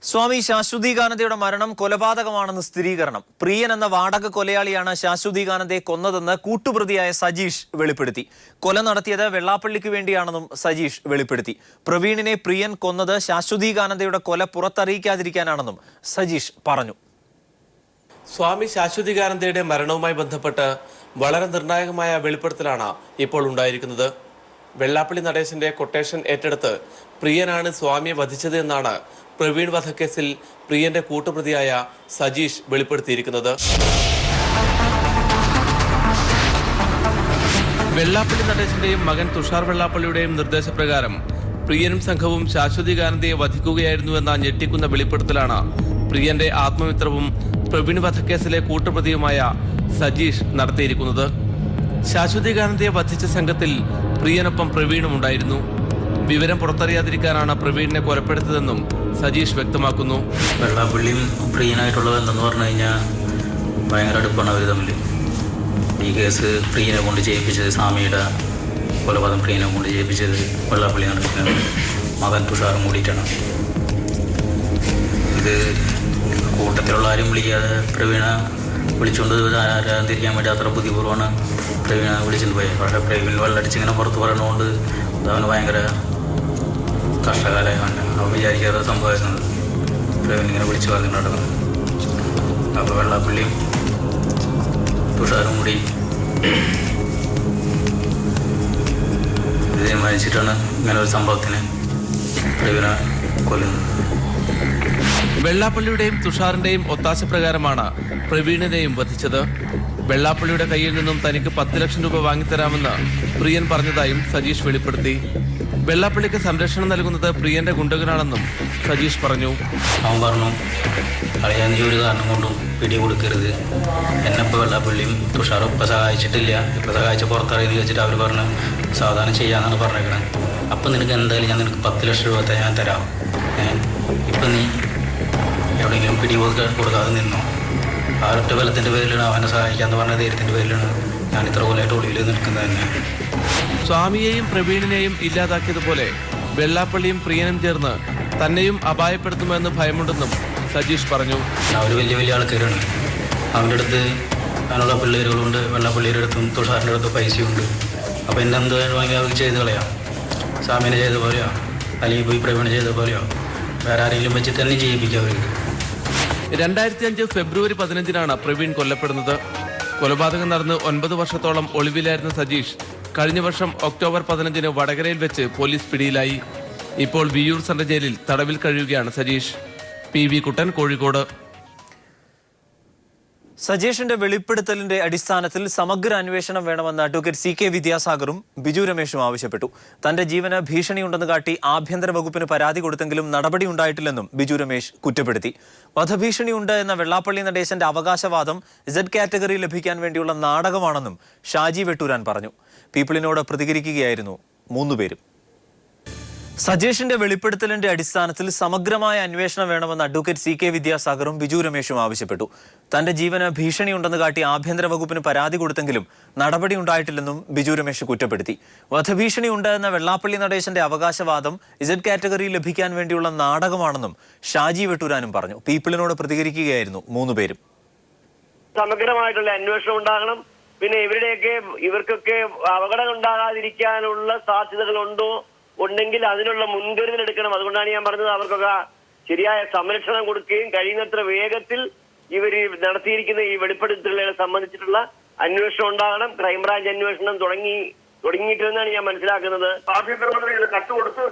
സ്വാമി ശാശ്വതീകാനന്ദയുടെ മരണം കൊലപാതകമാണെന്ന് സ്ഥിരീകരണം. പ്രിയൻ എന്ന വാടക കൊലയാളിയാണ് ശാശ്വതീകാനന്ദയെ കൊന്നതെന്ന് കൂട്ടുപ്രതിയായ സജീഷ് വെളിപ്പെടുത്തി. കൊല നടത്തിയത് വെള്ളാപ്പള്ളിക്ക് വേണ്ടിയാണെന്നും സജീഷ് വെളിപ്പെടുത്തി. പ്രവീണിനെ പ്രിയൻ കൊന്നത് ശാശ്വതീകാനന്ദയുടെ കൊല പുറത്തറിയിക്കാതിരിക്കാനാണെന്നും സജീഷ് പറഞ്ഞു. സ്വാമി ശാശ്വതീകാനന്ദയുടെ മരണവുമായി ബന്ധപ്പെട്ട് വളരെ നിർണായകമായ വെളിപ്പെടുത്തലാണ് ഇപ്പോൾ ഉണ്ടായിരിക്കുന്നത്. വെള്ളാപ്പള്ളി നടേശന്റെ കൊട്ടേഷൻ ഏറ്റെടുത്ത് പ്രിയനാണ് സ്വാമിയെ വധിച്ചത് എന്നാണ് പ്രവീൺ വധക്കേസിൽ പ്രിയന്റെ കൂട്ടുപ്രതിയായ സജീഷ് വെളിപ്പെടുത്തിയിരിക്കുന്നത്. വെള്ളാപ്പള്ളി നടേശന്റെയും മകൻ തുഷാർ വെള്ളാപ്പള്ളിയുടെയും നിർദ്ദേശപ്രകാരം പ്രിയനും സംഘവും ശാശ്വതീകാനന്ദയെ വധിക്കുകയായിരുന്നുവെന്ന ഞെട്ടിക്കുന്ന വെളിപ്പെടുത്തലാണ് പ്രിയന്റെ ആത്മമിത്രവും പ്രവീൺ വധക്കേസിലെ കൂട്ടുപ്രതിയുമായ സജീഷ് നടത്തിയിരിക്കുന്നത്. ശാശ്വതീകാനന്ദയെ വധിച്ച സംഘത്തിൽ പ്രിയനൊപ്പം പ്രവീണും ഉണ്ടായിരുന്നു. വിവരം പുറത്തറിയാതിരിക്കാനാണ് പ്രവീണിനെ കൊലപ്പെടുത്തതെന്നും സജീഷ് വ്യക്തമാക്കുന്നു. വെള്ളാപ്പള്ളിയും പ്രിയനായിട്ടുള്ളത് എന്തെന്ന് പറഞ്ഞു കഴിഞ്ഞാൽ ഭയങ്കര അടുപ്പാണ് അവർ തമ്മിൽ. ഈ കേസ് പ്രിയനെ കൊണ്ട് ചെയ്യിപ്പിച്ചത്, സ്വാമിയുടെ കൊലപാതകം പ്രിയനെ കൊണ്ട് ചെയ്യിപ്പിച്ചത് വെള്ളാപ്പള്ളി നടക്കുന്ന മകൻ തുഷാറും കൂടിയിട്ടാണ്. ഇത് കൂട്ടത്തിലുള്ള ആരും വിളിക്കാതെ പ്രവീണ വിളിച്ചുകൊണ്ട് ആരാൻ തിരിക്കാൻ വേണ്ടി അത്ര ബുദ്ധിപൂർവ്വമാണ് പ്രവീണ വിളിച്ചിട്ട് പോയത്. പക്ഷേ പ്രവീൺ വെള്ളടിച്ചിങ്ങനെ പുറത്ത് പറയുന്നതുകൊണ്ട് അവന് ഭയങ്കര കഷ്ടകാലമായി അവൻ വിചാരിക്കാതെ സംഭവിക്കുന്നത്. പ്രവീൺ ഇങ്ങനെ വിളിച്ചു പറഞ്ഞിട്ടുണ്ടായിരുന്നു. അപ്പോൾ വെള്ളാപ്പള്ളിയും തുഷാറും കൂടി തീരുമാനിച്ചിട്ടാണ് ഇങ്ങനെ ഒരു സംഭവത്തിന് പ്രവീണ കൊല്ലുന്നത്. വെള്ളാപ്പള്ളിയുടെയും തുഷാറിന്റെയും ഒത്താശ പ്രകാരമാണ് പ്രവീണിനെയും വധിച്ചത്. വെള്ളാപ്പള്ളിയുടെ കയ്യിൽ നിന്നും തനിക്ക് 10 ലക്ഷം രൂപ വാങ്ങിത്തരാമെന്ന് പ്രിയൻ പറഞ്ഞതായും സജീഷ് വെളിപ്പെടുത്തി. വെള്ളാപ്പള്ളിക്ക് സംരക്ഷണം നൽകുന്നത് പ്രിയന്റെ ഗുണ്ടകനാണെന്നും സജീഷ് പറഞ്ഞു. അവൻ പറഞ്ഞു, അറിയാൻ നീ ഒരു കാരണം കൊണ്ടും പിടി കൊടുക്കരുത്. എന്നെപ്പോൾ വെള്ളാപ്പള്ളിയും തുഷാറും ഇപ്പം സഹായിച്ചിട്ടില്ല, ഇപ്പം സഹായിച്ച പുറത്തറിയെന്ന് വെച്ചിട്ട് അവർ പറഞ്ഞ് സാവധാനം ചെയ്യാമെന്നാണ് പറഞ്ഞേക്കണത്. അപ്പം നിനക്ക് എന്തായാലും ഞാൻ നിനക്ക് 10 ലക്ഷം രൂപ ഞാൻ തരാം. ഇപ്പം നീ എവിടെയെങ്കിലും പിടി കൊടുക്കാതെ നിന്നോ. ആ ഒറ്റ ബലത്തിൻ്റെ പേരിലാണ് അവനെ സഹായിക്കാന്ന് പറഞ്ഞ ധൈര്യത്തിൻ്റെ പേരിലാണ് ഞാൻ ഇത്ര കൊല്ലമായിട്ട് ഒളിവിൽ നിൽക്കുന്നത് തന്നെ. സ്വാമിയെയും പ്രവീണിനെയും ഇല്ലാതാക്കിയതുപോലെ വെള്ളാപ്പള്ളിയും പ്രിയനും ചേർന്ന് തന്നെയും അപായപ്പെടുത്തുമെന്ന് ഭയമുണ്ടെന്നും സജീഷ് പറഞ്ഞു. അവർ വലിയ വലിയ ആൾക്കാരാണ്. അവൻ്റെ അടുത്ത് അതിനുള്ള പിള്ളേരുകളുണ്ട്. വെള്ളാപ്പള്ളിയുടെ അടുത്തും തുഷാറിൻ്റെ അടുത്തും പൈസയുണ്ട്. അപ്പോൾ എന്നെ എന്ത് വേണമെങ്കിൽ അവർക്ക് ചെയ്ത് കളയാം. സ്വാമിനെ ചെയ്ത പോലെയോ അല്ലെങ്കിൽ പോയി പ്രവീണ ചെയ്ത പോലെയോ വേറെ ആരെങ്കിലും വെച്ചിട്ട് തന്നെ ചെയ്യിപ്പിക്കാം അവർക്ക്. 2005 ഫെബ്രുവരി 15-നാണ് പ്രവീൺ കൊല്ലപ്പെടുന്നത്. കൊലപാതകം നടന്ന് 9 വർഷത്തോളം ഒളിവിലായിരുന്ന സജീഷ് കഴിഞ്ഞ വർഷം ഒക്ടോബർ 15-ന് വടകരയിൽ വെച്ച് പോലീസ് പിടിയിലായി. ഇപ്പോൾ വിയ്യൂർ സെൻട്രൽ ജയിലിൽ തടവിൽ കഴിയുകയാണ് സജീഷ്. PV കുട്ടൻ, കോഴിക്കോട്. സജീഷിന്റെ വെളിപ്പെടുത്തലിന്റെ അടിസ്ഥാനത്തിൽ സമഗ്ര അന്വേഷണം വേണമെന്ന് അഡ്വക്കേറ്റ് CK വിദ്യാസാഗറും ബിജു രമേശും ആവശ്യപ്പെട്ടു. തന്റെ ജീവന് ഭീഷണിയുണ്ടെന്ന് കാട്ടി ആഭ്യന്തര വകുപ്പിന് പരാതി കൊടുത്തെങ്കിലും നടപടി ഉണ്ടായിട്ടില്ലെന്നും ബിജു രമേശ് കുറ്റപ്പെടുത്തി. വധഭീഷണിയുണ്ട് എന്ന വെള്ളാപ്പള്ളി നടേശന്റെ അവകാശവാദം Z കാറ്റഗറി ലഭിക്കാൻ വേണ്ടിയുള്ള നാടകമാണെന്നും ഷാജി വെട്ടൂരാൻ പറഞ്ഞു. പീപ്പിളിനോട് പ്രതികരിക്കുകയായിരുന്നു 3 പേരും. സജീഷിന്റെ വെളിപ്പെടുത്തലിന്റെ അടിസ്ഥാനത്തിൽ സമഗ്രമായ അന്വേഷണം വേണമെന്ന് അഡ്വക്കേറ്റ് CK വിദ്യാസാഗറും ബിജു രമേശും ആവശ്യപ്പെട്ടു. തന്റെ ജീവന് ഭീഷണിയുണ്ടെന്ന് കാട്ടി ആഭ്യന്തര വകുപ്പിന് പരാതി കൊടുത്തെങ്കിലും നടപടി ഉണ്ടായിട്ടില്ലെന്നും ബിജു രമേശ് കുറ്റപ്പെടുത്തി. വധഭീഷണിയുണ്ട് എന്ന വെള്ളാപ്പള്ളി നടേശന്റെ അവകാശവാദം Z കാറ്റഗറി ലഭിക്കാൻ വേണ്ടിയുള്ള നാടകമാണെന്നും ഷാജി വെട്ടൂരാനും പറഞ്ഞു. പീപ്പിളിനോട് പ്രതികരിക്കുകയായിരുന്നു 3 പേരും. സമഗ്രമായിട്ടുള്ള അന്വേഷണം ഉണ്ടാകണം. പിന്നെ ഇവർക്കൊക്കെ അപകടം ഉണ്ടാകാതിരിക്കാനുള്ള സാധ്യതകളുണ്ടോ ഉണ്ടെങ്കിൽ അതിനുള്ള മുൻകരുതൽ എടുക്കണം. അതുകൊണ്ടാണ് ഞാൻ പറഞ്ഞത് അവർക്കൊക്കെ ശരിയായ സംരക്ഷണം കൊടുക്കുകയും കഴിയുന്നത്ര വേഗത്തിൽ ഇവർ നടത്തിയിരിക്കുന്ന ഈ വെളിപ്പെടുത്തലുകളെ സംബന്ധിച്ചിട്ടുള്ള അന്വേഷണം ഉണ്ടാകണം. ക്രൈംബ്രാഞ്ച് അന്വേഷണം തുടങ്ങിയിട്ടെന്നാണ് ഞാൻ മനസ്സിലാക്കുന്നത്. ആഭ്യന്തരമന്ത്രി കത്തുകൊടുത്തു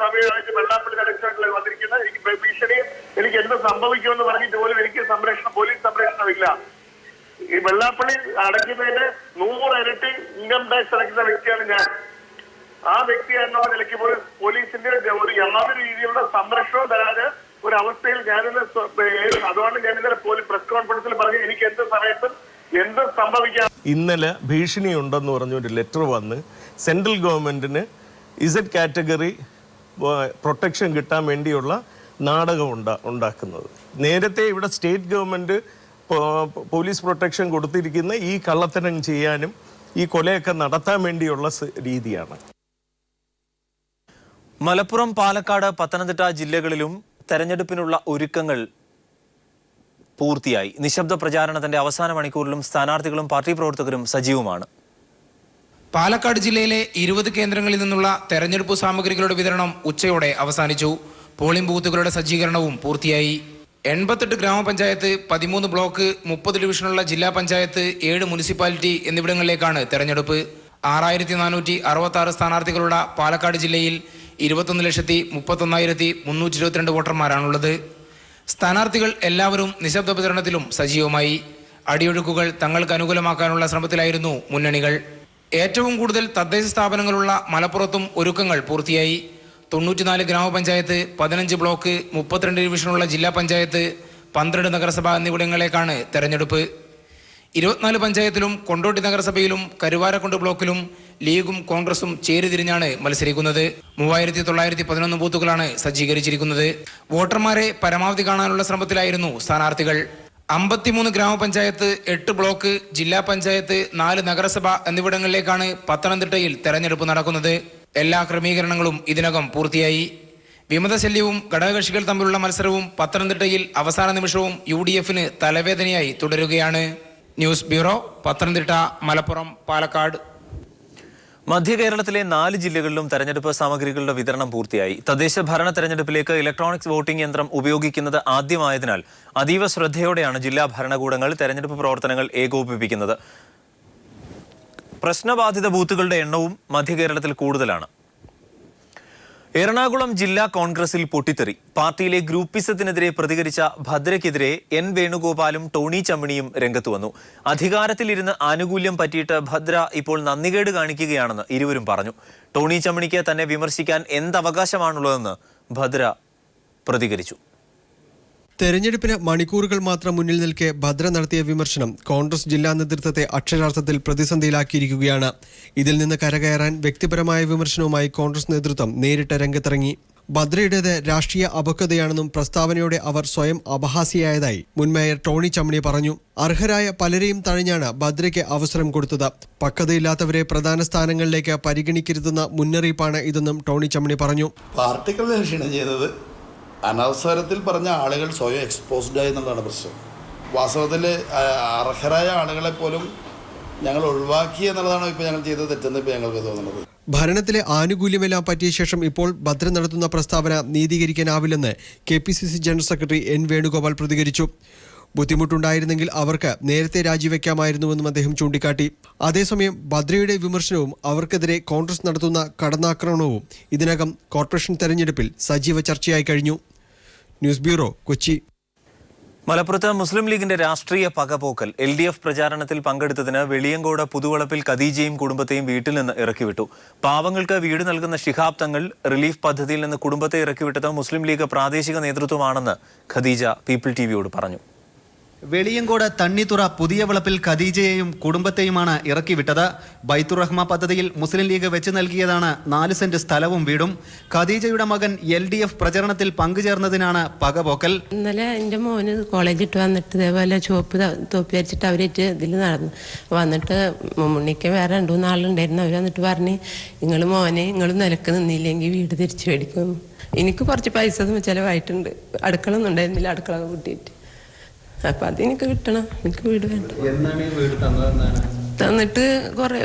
സമയത്ത് വെള്ളാപ്പള്ളി നടക്കാനുള്ള വന്നിരിക്കുന്ന എനിക്ക് ഭീഷണി, എനിക്ക് എന്ത് സംഭവിക്കുമെന്ന് പറഞ്ഞിട്ട് പോലും എനിക്ക് പോലീസ് സംരക്ഷണമില്ല. ഈ വെള്ളാപ്പള്ളി അടയ്ക്കുന്നതിന് 100 ഇരട്ടി ഇൻകം ടാക്സ് അടയ്ക്കുന്ന വ്യക്തിയാണ് ഞാൻ. ആ വ്യക്തി എന്നുള്ള നിലയ്ക്ക് പോലും പോലീസിന്റെ ഒരു യാതൊരു രീതിയിലുള്ള സംരക്ഷണവും തരാതെ ഒരു അവസ്ഥയിൽ ഞാനിന്ന്, അതുകൊണ്ട് ഞാനിന്നലെ പോലീസ് പ്രസ് കോൺഫറൻസിൽ പറഞ്ഞു എനിക്ക് എന്ത് സമയത്തും എന്ത് സംഭവിക്കാം. ഇന്നലെ ഭീഷണിയുണ്ടെന്ന് പറഞ്ഞൊരു ലെറ്റർ വന്ന് സെൻട്രൽ ഗവൺമെന്റിന് Z കാറ്റഗറി പ്രൊട്ടക്ഷൻ കിട്ടാൻ വേണ്ടിയുള്ള നാടകം ഉണ്ടാക്കുന്നത്. നേരത്തെ ഇവിടെ സ്റ്റേറ്റ് ഗവൺമെന്റ് പോലീസ് പ്രൊട്ടക്ഷൻ കൊടുത്തിരിക്കുന്ന ഈ കള്ളത്തരം ചെയ്യാനും ഈ കൊലയൊക്കെ നടത്താൻ വേണ്ടിയുള്ള രീതിയാണ്. മലപ്പുറം, പാലക്കാട്, പത്തനംതിട്ട ജില്ലകളിലും തെരഞ്ഞെടുപ്പിനുള്ള ഒരുക്കങ്ങൾ പൂർത്തിയായി. നിശബ്ദ പ്രചാരണത്തിന്റെ അവസാന മണിക്കൂറിലും സ്ഥാനാർത്ഥികളും പാർട്ടി പ്രവർത്തകരും സജീവമാണ്. പാലക്കാട് ജില്ലയിലെ 20 കേന്ദ്രങ്ങളിൽ നിന്നുള്ള തെരഞ്ഞെടുപ്പ് സാമഗ്രികളുടെ വിതരണം ഉച്ചയോടെ അവസാനിച്ചു. പോളിംഗ് ബൂത്തുകളുടെ സജ്ജീകരണവും പൂർത്തിയായി. 88 ഗ്രാമപഞ്ചായത്ത്, 13 ബ്ലോക്ക്, 30 ഡിവിഷനുള്ള ജില്ലാ പഞ്ചായത്ത്, 7 മുനിസിപ്പാലിറ്റി എന്നിവിടങ്ങളിലേക്കാണ് തെരഞ്ഞെടുപ്പ്. 6466 സ്ഥാനാർത്ഥികളുള്ള പാലക്കാട് ജില്ലയിൽ 21,31,322 വോട്ടർമാരാണുള്ളത്. സ്ഥാനാർത്ഥികൾ എല്ലാവരും നിശബ്ദ പ്രചരണത്തിലും സജീവമായി. അടിയൊഴുക്കുകൾ തങ്ങൾക്ക് അനുകൂലമാക്കാനുള്ള ശ്രമത്തിലായിരുന്നു മുന്നണികൾ. ഏറ്റവും കൂടുതൽ തദ്ദേശ സ്ഥാപനങ്ങളുള്ള മലപ്പുറത്തും ഒരുക്കങ്ങൾ പൂർത്തിയായി. 94 ഗ്രാമപഞ്ചായത്ത്, 15 ബ്ലോക്ക്, 32 ഡിവിഷനുള്ള ജില്ലാ പഞ്ചായത്ത്, 12 നഗരസഭ എന്നിവിടങ്ങളിലേക്കാണ് തെരഞ്ഞെടുപ്പ്. 24 പഞ്ചായത്തിലും കൊണ്ടോട്ടി നഗരസഭയിലും കരുവാരക്കുണ്ട് ബ്ലോക്കിലും ലീഗും കോൺഗ്രസും ചേരിതിരിഞ്ഞാണ് മത്സരിക്കുന്നത്. 3911 ബൂത്തുകളാണ് സജ്ജീകരിച്ചിരിക്കുന്നത്. വോട്ടർമാരെ പരമാവധി കാണാനുള്ള ശ്രമത്തിലായിരുന്നു സ്ഥാനാർത്ഥികൾ. 53 ഗ്രാമപഞ്ചായത്ത്, 8 ബ്ലോക്ക്, ജില്ലാ പഞ്ചായത്ത്, 4 നഗരസഭ എന്നിവിടങ്ങളിലേക്കാണ് പത്തനംതിട്ടയിൽ തെരഞ്ഞെടുപ്പ് നടക്കുന്നത്. എല്ലാ ക്രമീകരണങ്ങളും ഇതിനകം പൂർത്തിയായി. വിമതശല്യവും ഘടകകക്ഷികൾ തമ്മിലുള്ള മത്സരവും പത്തനംതിട്ടയിൽ അവസാന നിമിഷവും UDFന് തലവേദനയായി തുടരുകയാണ്. News bureau, Pathanamthitta, Malappuram, Palakkad. മധ്യ കേരളത്തിലെ 4 ജില്ലകളിലും തെരഞ്ഞെടുപ്പ് സാമഗ്രികളുടെ വിതരണം പൂർത്തിയായി. തദ്ദേശ ഭരണ തെരഞ്ഞെടുപ്പിലേക്ക് ഇലക്ട്രോണിക്സ് വോട്ടിംഗ് യന്ത്രം ഉപയോഗിക്കുന്നത് ആദ്യമായതിനാൽ അതീവ ശ്രദ്ധയോടെയാണ് ജില്ലാ ഭരണകൂടങ്ങൾ തെരഞ്ഞെടുപ്പ് പ്രവർത്തനങ്ങൾ ഏകോപിപ്പിക്കുന്നത്. പ്രശ്നബാധിത ബൂത്തുകളുടെ എണ്ണവും മധ്യ കേരളത്തിൽ കൂടുതലാണ്. എറണാകുളം ജില്ലാ കോൺഗ്രസിൽ പൊട്ടിത്തെറി. പാർട്ടിയിലെ ഗ്രൂപ്പിസത്തിനെതിരെ പ്രതികരിച്ച ഭദ്രയ്ക്കെതിരെ N വേണുഗോപാലും ടോണി ചമ്മിണിയും രംഗത്തു വന്നു. അധികാരത്തിലിരുന്ന് ആനുകൂല്യം പറ്റിയിട്ട് ഭദ്ര ഇപ്പോൾ നന്ദികേട് കാണിക്കുകയാണെന്ന് ഇരുവരും പറഞ്ഞു. ടോണി ചമ്മിണിക്ക് തന്നെ വിമർശിക്കാൻ എന്തവകാശമാണുള്ളതെന്ന് ഭദ്ര പ്രതികരിച്ചു. തെരഞ്ഞെടുപ്പിന് മണിക്കൂറുകൾ മാത്രം മുന്നിൽ നിൽക്കെ ഭദ്ര നടത്തിയ വിമർശനം കോൺഗ്രസ് ജില്ലാ നേതൃത്വത്തെ അക്ഷരാർത്ഥത്തിൽ പ്രതിസന്ധിയിലാക്കിയിരിക്കുകയാണ്. ഇതിൽ നിന്ന് കരകയറാൻ വ്യക്തിപരമായ വിമർശനവുമായി കോൺഗ്രസ് നേതൃത്വം നേരിട്ട് രംഗത്തിറങ്ങി. ഭദ്രയുടേത് രാഷ്ട്രീയ അപക്വതയാണെന്നും പ്രസ്താവനയോടെ അവർ സ്വയം അപഹാസ്യയായതായി മുൻ മേയർ ടോണി ചമ്മിണി പറഞ്ഞു. അർഹരായ പലരെയും തഴഞ്ഞാണ് ഭദ്രയ്ക്ക് അവസരം കൊടുത്തത്. പക്വതയില്ലാത്തവരെ പ്രധാന സ്ഥാനങ്ങളിലേക്ക് പരിഗണിക്കരുതെന്ന മുന്നറിയിപ്പാണ് ഇതെന്നും ടോണി ചമ്മിണി പറഞ്ഞു. പാർട്ടികളെ ക്ഷീണം ചെയ്തത് അനവസരത്തിൽ പറഞ്ഞ ആളുകൾ സ്വയം എക്സ്പോസ്ഡ് ആയി എന്നുള്ളതാണ് പ്രശ്നം. വാസ്തവത്തിൽ അർഹരായ ആളുകളെ പോലും ഞങ്ങൾ ഒഴിവാക്കി എന്നുള്ളതാണ് ഇപ്പോൾ ഞങ്ങൾ ചെയ്ത തെറ്റെന്ന് ഇപ്പോൾ ഞങ്ങൾക്ക് തോന്നുന്നത്. ഭരണത്തിലെ ആനുകൂല്യമെല്ലാം പറ്റിയ ശേഷം ഇപ്പോൾ ഭദ്ര നടത്തുന്ന പ്രസ്താവന നീതീകരിക്കാനാവില്ലെന്ന് KPCC general secretary N Venugopal പ്രതികരിച്ചു. ബുദ്ധിമുട്ടുണ്ടായിരുന്നെങ്കിൽ അവർക്ക് നേരത്തെ രാജിവെക്കാമായിരുന്നുവെന്നും അദ്ദേഹം ചൂണ്ടിക്കാട്ടി. അതേസമയം ഭദ്രയുടെ വിമർശനവും അവർക്കെതിരെ കോൺഗ്രസ് നടത്തുന്ന കടന്നാക്രമണവും ഇതിനകം കോർപ്പറേഷൻ തെരഞ്ഞെടുപ്പിൽ സജീവ ചർച്ചയായി കഴിഞ്ഞു. News bureau, Kochi. മലപ്പുറത്ത് മുസ്ലിം ലീഗിന്റെ രാഷ്ട്രീയ പകപോക്കൽ. LDF പ്രചാരണത്തിൽ പങ്കെടുത്തതിന് വെളിയങ്കോട് പുതുവളപ്പിൽ ഖദീജയും കുടുംബത്തെയും വീട്ടിൽ നിന്ന് ഇറക്കിവിട്ടു. പാവങ്ങൾക്ക് വീട് നൽകുന്ന ശിഹാബ് തങ്ങൾ റിലീഫ് പദ്ധതിയിൽ നിന്ന് കുടുംബത്തെ ഇറക്കിവിട്ടത് മുസ്ലിം ലീഗ് പ്രാദേശിക നേതൃത്വമാണെന്ന് ഖദീജ പീപ്പിൾ TVയോട് പറഞ്ഞു. വെളിയങ്കോട് തണ്ണിത്തുറ പുതിയ വളപ്പിൽ ഖദീജയെയും കുടുംബത്തെയുമാണ് ഇറക്കിവിട്ടത്. ബൈത്തുർ റഹ്മ പദ്ധതിയിൽ മുസ്ലിം ലീഗ് വെച്ച് നൽകിയതാണ് 4 സെന്റ് സ്ഥലവും വീടും. ഖദീജയുടെ മകൻ LDF പ്രചരണത്തിൽ പങ്കുചേർന്നതിനാണ് പകപോക്കൽ. ഇന്നലെ എൻ്റെ മോന് കോളേജിട്ട് വന്നിട്ട് ഇതേപോലെ ചുവപ്പ് തോപ്പി വരച്ചിട്ട് അവരേറ്റ് ഇതിൽ നടന്നു വന്നിട്ട് മുന്നിക്ക് വേറെ 2-3 ആളുണ്ടായിരുന്നു. അവർ വന്നിട്ട് പറഞ്ഞ് നിങ്ങൾ നിലക്ക് നിന്നില്ലെങ്കിൽ വീട് തിരിച്ചു മേടിക്കും. എനിക്ക് കുറച്ച് പൈസ ചിലവായിട്ടുണ്ട്. അടുക്കള ഒന്നും ഉണ്ടായിരുന്നില്ല, അടുക്കള കൂട്ടിയിട്ട്. അപ്പം അതെനിക്ക് കിട്ടണം, എനിക്ക് വീട് വേണ്ട. തന്നിട്ട്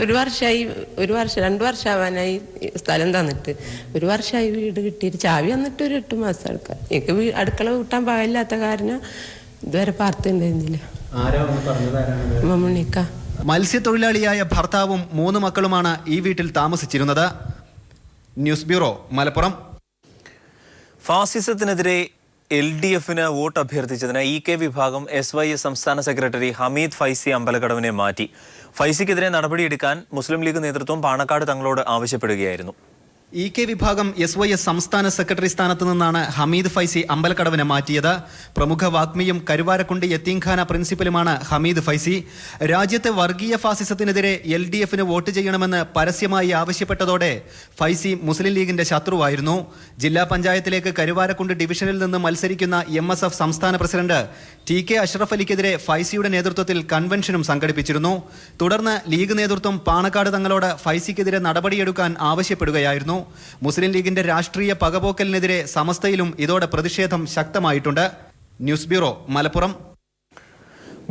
ഒരു വർഷമായി, 2 വർഷം ആവാനായി സ്ഥലം തന്നിട്ട്. 1 വർഷമായി വീട് കിട്ടിയിട്ട്. ചാവി വന്നിട്ട് ഒരു 8 മാസം അടുക്കാം. എനിക്ക് അടുക്കള കൂട്ടാൻ പാകില്ലാത്ത കാരണം ഇതുവരെ പാർത്തുണ്ടായിരുന്നില്ല. മമ്മുണിക്ക. മത്സ്യത്തൊഴിലാളിയായ ഭർത്താവും 3 മക്കളുമാണ് ഈ വീട്ടിൽ താമസിച്ചിരുന്നത്. News bureau, Malappuram. ഫാസിസത്തിനെതിരെ LDFന് വോട്ട് അഭ്യർത്ഥിച്ചതിന് EK വിഭാഗം SYS സംസ്ഥാന സെക്രട്ടറി ഹമീദ് ഫൈസി അമ്പലക്കടവിനെ മാറ്റി. ഫൈസിക്കെതിരെ നടപടിയെടുക്കാൻ മുസ്ലിം ലീഗ് നേതൃത്വം പാണക്കാട് തങ്ങളോട് ആവശ്യപ്പെടുകയായിരുന്നു. EK വിഭാഗം SYS സംസ്ഥാന സെക്രട്ടറി സ്ഥാനത്ത് നിന്നാണ് ഹമീദ് ഫൈസി അമ്പലക്കടവിനെ മാറ്റിയത്. പ്രമുഖ വാഗ്മിയും കരുവാരക്കുണ്ട് യത്തീംഖാന പ്രിൻസിപ്പലുമാണ് ഹമീദ് ഫൈസി. രാജ്യത്തെ വർഗീയ ഫാസിസത്തിനെതിരെ LDFന് വോട്ട് ചെയ്യണമെന്ന് പരസ്യമായി ആവശ്യപ്പെട്ടതോടെ ഫൈസി മുസ്ലിം ലീഗിന്റെ ശത്രുവായിരുന്നു. ജില്ലാ പഞ്ചായത്തിലേക്ക് കരുവാരക്കുണ്ട് ഡിവിഷനിൽ നിന്ന് മത്സരിക്കുന്ന MSF സംസ്ഥാന പ്രസിഡന്റ് TK അഷ്റഫ് അലിക്കെതിരെ ഫൈസിയുടെ നേതൃത്വത്തിൽ കൺവെൻഷനും സംഘടിപ്പിച്ചിരുന്നു. തുടർന്ന് ലീഗ് നേതൃത്വം പാണക്കാട് തങ്ങളോട് ഫൈസിക്കെതിരെ നടപടിയെടുക്കാൻ ആവശ്യപ്പെടുകയായിരുന്നു. പറഞ്ഞു. മുസ്ലിം ലീഗിന്റെ രാഷ്ട്രീയ പകപോക്കലിനെതിരെ സമസ്തയിലും ഇതോടെ പ്രതിഷേധം ശക്തമായിട്ടുണ്ട്. News bureau, Malappuram.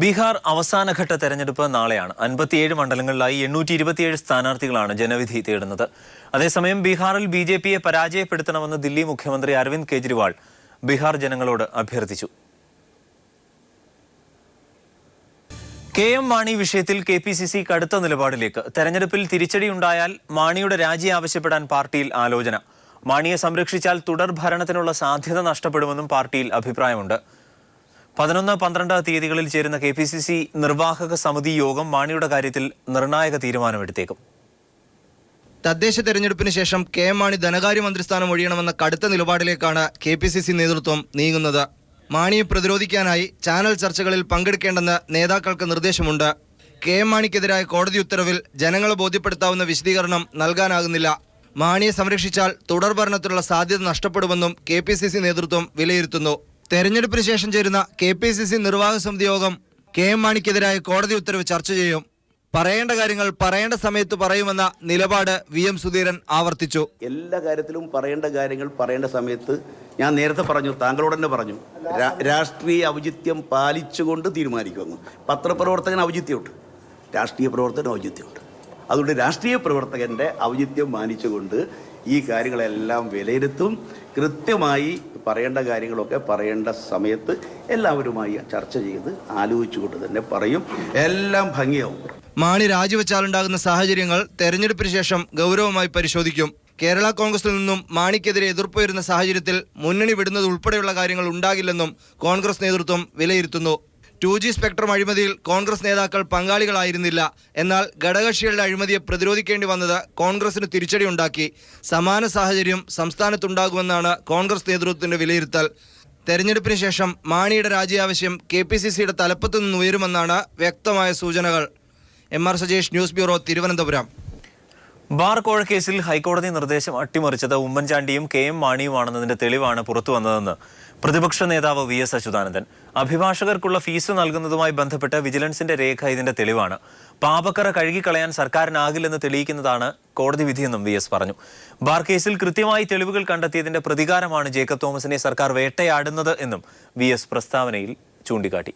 ബീഹാർ അവസാനഘട്ട തെരഞ്ഞെടുപ്പ് നാളെയാണ്. 57 മണ്ഡലങ്ങളിലായി 827 സ്ഥാനാർത്ഥികളാണ് ജനവിധി തേടുന്നത്. അതേസമയം ബീഹാറിൽ BJPയെ പരാജയപ്പെടുത്തണമെന്ന് ദില്ലി മുഖ്യമന്ത്രി അരവിന്ദ് കെജ്രിവാൾ ബീഹാർ ജനങ്ങളോട് അഭ്യർത്ഥിച്ചു. KM മാണി വിഷയത്തിൽ KPCC കടുത്ത നിലപാടിലേക്ക്. തെരഞ്ഞെടുപ്പിൽ തിരിച്ചടിയുണ്ടായാൽ മാണിയുടെ രാജി ആവശ്യപ്പെടാൻ പാർട്ടിയിൽ ആലോചന. മാണിയെ സംരക്ഷിച്ചാൽ തുടർ ഭരണത്തിനുള്ള സാധ്യത നഷ്ടപ്പെടുമെന്നും പാർട്ടിയിൽ അഭിപ്രായമുണ്ട്. 11-12 തീയതികളിൽ ചേരുന്ന KPCC നിർവാഹക സമിതി യോഗം മാണിയുടെ കാര്യത്തിൽ നിർണായക തീരുമാനമെടുത്തേക്കും. തദ്ദേശ തെരഞ്ഞെടുപ്പിന് ശേഷം KM മാണി ധനകാര്യമന്ത്രി സ്ഥാനം ഒഴിയണമെന്ന കടുത്ത നിലപാടിലേക്കാണ് KPCC നേതൃത്വം നീങ്ങുന്നത്. മാണിയെ പ്രതിരോധിക്കാനായി ചാനൽ ചർച്ചകളിൽ പങ്കെടുക്കേണ്ടെന്ന് നേതാക്കൾക്ക് നിർദ്ദേശമുണ്ട്. KM മാണിക്കെതിരായ കോടതി ഉത്തരവിൽ ജനങ്ങളെ ബോധ്യപ്പെടുത്താവുന്ന വിശദീകരണം നൽകാനാകുന്നില്ല. മാണിയെ സംരക്ഷിച്ചാൽ തുടർ ഭരണത്തിലുള്ള സാധ്യത നഷ്ടപ്പെടുമെന്നും KPCC നേതൃത്വം വിലയിരുത്തുന്നു. തെരഞ്ഞെടുപ്പിന് ശേഷം ചേരുന്ന KPCC നിർവാഹക സമിതി യോഗം KM മാണിക്കെതിരായ കോടതി ഉത്തരവ് ചർച്ച ചെയ്യും. പറയേണ്ട കാര്യങ്ങൾ പറയേണ്ട സമയത്ത് പറയുമെന്ന നിലപാട് VM സുധീരൻ ആവർത്തിച്ചു. എല്ലാ കാര്യത്തിലും പറയേണ്ട കാര്യങ്ങൾ പറയേണ്ട സമയത്ത് ഞാൻ നേരത്തെ പറഞ്ഞു, താങ്കളോട് തന്നെ പറഞ്ഞു, രാഷ്ട്രീയ ഔചിത്യം പാലിച്ചുകൊണ്ട് തീരുമാനിക്കുമെന്ന്. പത്രപ്രവർത്തകന് ഔചിത്യമുണ്ട്, രാഷ്ട്രീയ പ്രവർത്തകന് ഔചിത്യമുണ്ട്. അതുകൊണ്ട് രാഷ്ട്രീയ പ്രവർത്തകൻ്റെ ഔചിത്യം മാനിച്ചുകൊണ്ട് ഈ കാര്യങ്ങളെല്ലാം വിലയിരുത്തും. കൃത്യമായി പറയേണ്ട കാര്യങ്ങളൊക്കെ പറയേണ്ട സമയത്ത് എല്ലാവരുമായി ചർച്ച ചെയ്ത് ആലോചിച്ചുകൊണ്ട് തന്നെ പറയും. എല്ലാം ഭംഗിയാവും. മാണി രാജിവെച്ചാലുണ്ടാകുന്ന സാഹചര്യങ്ങൾ തെരഞ്ഞെടുപ്പിന് ശേഷം ഗൗരവമായി പരിശോധിക്കും. കേരള കോൺഗ്രസിൽ നിന്നും മാണിക്കെതിരെ എതിർപ്പ് വരുന്ന സാഹചര്യത്തിൽ മുന്നണി വിടുന്നത് ഉൾപ്പെടെയുള്ള കാര്യങ്ങൾ ഉണ്ടാകില്ലെന്നും കോൺഗ്രസ് നേതൃത്വം വിലയിരുത്തുന്നു. 2G സ്പെക്ട്രം അഴിമതിയിൽ കോൺഗ്രസ് നേതാക്കൾ പങ്കാളികളായിരുന്നില്ല. എന്നാൽ ഘടകകക്ഷികളുടെ അഴിമതിയെ പ്രതിരോധിക്കേണ്ടി വന്നത് കോൺഗ്രസിന് തിരിച്ചടിയുണ്ടാക്കി. സമാന സാഹചര്യം സംസ്ഥാനത്തുണ്ടാകുമെന്നാണ് കോൺഗ്രസ് നേതൃത്വത്തിന്റെ വിലയിരുത്തൽ. തെരഞ്ഞെടുപ്പിന് ശേഷം മാണിയുടെ രാജി ആവശ്യം KPCCയുടെ തലപ്പത്തു നിന്ന് ഉയരുമെന്നാണ് വ്യക്തമായ സൂചനകൾ. MR Sajesh, news bureau, Thiruvananthapuram. Bar കോഴക്കേസിൽ ഹൈക്കോടതി നിർദ്ദേശം അട്ടിമറിച്ചത് ഉമ്മൻചാണ്ടിയും KM മാണിയുമാണെന്നതിന്റെ തെളിവാണ് പുറത്തുവന്നതെന്ന് പ്രതിപക്ഷ നേതാവ് VS അച്യുതാനന്ദൻ. അഭിഭാഷകർക്കുള്ള ഫീസ് നൽകുന്നതുമായി ബന്ധപ്പെട്ട് വിജിലൻസിന്റെ രേഖ ഇതിന്റെ തെളിവാണ്. പാപക്കറ കഴുകിക്കളയാൻ സർക്കാരിനാകില്ലെന്ന് തെളിയിക്കുന്നതാണ് കോടതി വിധിയെന്നും VS പറഞ്ഞു. ബാർ കേസിൽ കൃത്യമായി തെളിവുകൾ കണ്ടെത്തിയതിന്റെ പ്രതികാരമാണ് ജേക്കബ് തോമസിനെ സർക്കാർ വേട്ടയാടുന്നത് എന്നും VS പ്രസ്താവനയിൽ ചൂണ്ടിക്കാട്ടി.